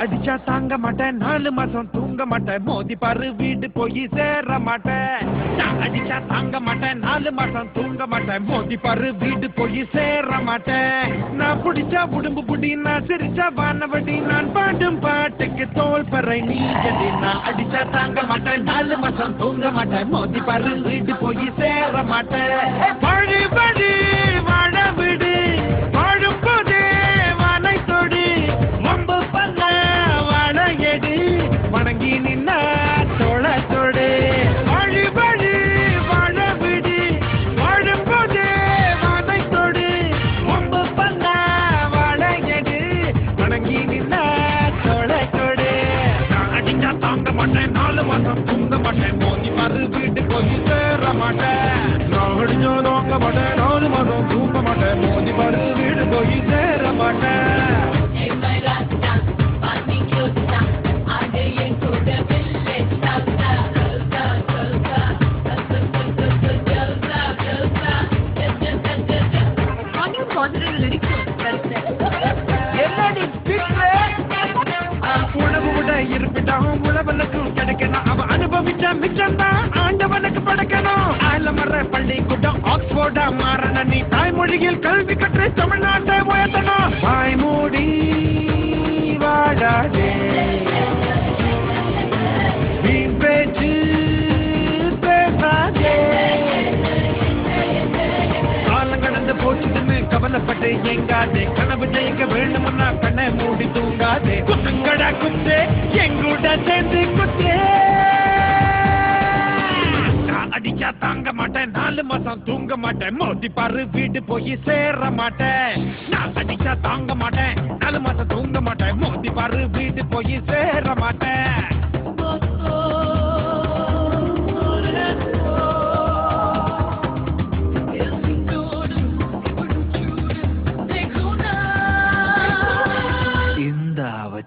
அடிச்சா தாங்க மாட்டேன் 4 மாசம் தூங்க மாட்டேன் மோதி பாரு வீடு போய் சேர மாட்டேன் அடிச்சா தாங்க மாட்டேன் 4 மாசம் தூங்க மாட்டேன் மோதி பாரு வீடு போய் சேர மாட்டேன் நான் புடிச்சா உடம்பு புடி நான் சிரிச்சா வானவடி நான் பாடும் பாட்டுக்கு தோல் பறை நீ ஜடி நான் அடிச்சா தாங்க மாட்டேன் 4 மாசம் தூங்க மாட்டேன் மோதி பாரு வீடு போய் சேர மாட்டேன் பழி பழி வாழ விடு வாழும் போதே வானை தொடு மம்பு பண்ண வாழையடி வணங்கி நின்ன தோளத்தோடு வழி வழி வாழ விடு வாழும் போதே வானை தொடு மம்பு பண்ண வாழையடி வணங்கி நின்ன தோளத்தோடு நான் அடிச்சா தாங்க மாட்டேன் 4 மாசம் தூங்க மாட்டேன் மோதி பாரு வீட்டு போய் சேர மாட்டேன் நான் அடிச்சா தாங்க மாட்டேன் 4 மாசம் தூங்க மாட்டேன் மோதி பாரு வீடு போய் சேர மாட்டேன் உணவு விட இருப்பிட்டான் உழவனுக்கும் கிடைக்கணும் அவன் அனுபவிச்ச மிச்சம் தான் ஆண்டவனுக்கு படைக்கணும் ஆலமர பள்ளிக்கூடம் ஆக்ஸ்போர்டா மாறன நீ தாய்மொழியில் கல்வி கற்று தமிழ்நாட்டை உயர்த்தணும் வாய்மூடி வாழாதே வீண் பேச்சு பேசாதே காலம் கடந்து போச்சுன்னு கவலைப்பட்டு எங்காதே கனவு ஜெயிக்க வேண்டும்னா கண்ணை மூடி தூங்காதே குத்துங்கடா குத்து எங்கூட சேர்ந்து குத்து நான் அடிச்சா தாங்க மாட்டேன் 4 மாசம் தூங்க மாட்டேன் மோதி பாரு வீடு போய் சேர மாட்டேன் நான் அடிச்சா தாங்க மாட்டேன் 4 மாசம் தூங்க மாட்டேன் மோதி பாரு வீடு போய் சேர மாட்டேன்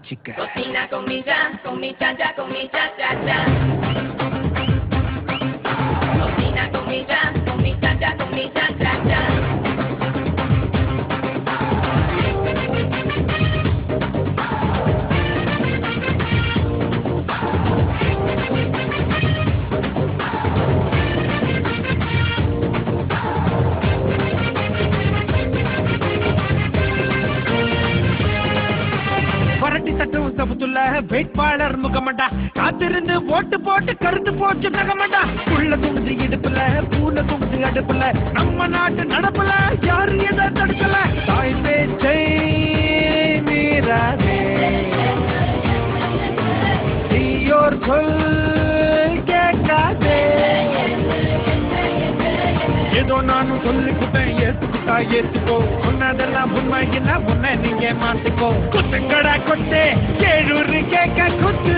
chica. Cocina con mi cha-cha, con mi cha-cha-cha. Cocina con mi cha-cha, con mi cha-cha-cha. வேட்பாளர் முகமண்டா காத்திருந்து ஓட்டு போட்டு கருத்து போச்சு நகமண்டா புள்ள துணிஞ்சு இடுப்புல பூனை துணிஞ்சு அடுப்புல நம்ம நாட்டு நடப்புல யாரு எதை தடுக்கல தாய் பேச்சை மீறாதே தீயோர் சொல் கேட்காதே ஏதோ நானும் சொல்லிக்கிட்டேன் ஏத்துக்கிட்டா ஏத்துக்கோ சொன்னதெல்லாம் உண்மையின்னா உன்னை நீங்க மாத்திக்கோ குத்துங்கடா கொட்டு கேழூரு கேட்க குத்து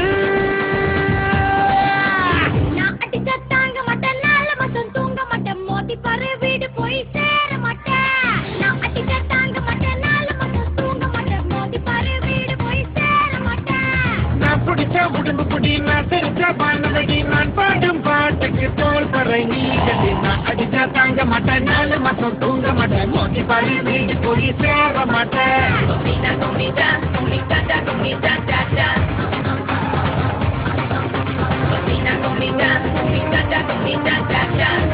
நான் அடிச்சா தாங்க மாட்டேன் 4 மாசம் தூங்க மாட்டேன் மோதி பாரு வீடு போய் சேர மாட்டேன் நான் அடிச்சா தாங்க மாட்டேன் 4 மாசம் தூங்க மாட்டேன் மோதி பாரு வீடு போய் சேர மாட்டேன் நான் பிடிச்ச உடம்பு புடி நான் தெரிஞ்ச பானவடி நான் பாடும் பாட்டுக்கு தோல் பறை நீ கட்டி நான் அடிச்சா தாங்க மாட்டேன் 4 மாசம் தூங்க மாட்டேன் மோதி பாரு வீடு போய் சேர மாட்டேன் Cocina con mi cha-cha, con mi cha-cha-cha. Cocina con mi cha-cha, con mi cha-cha-cha.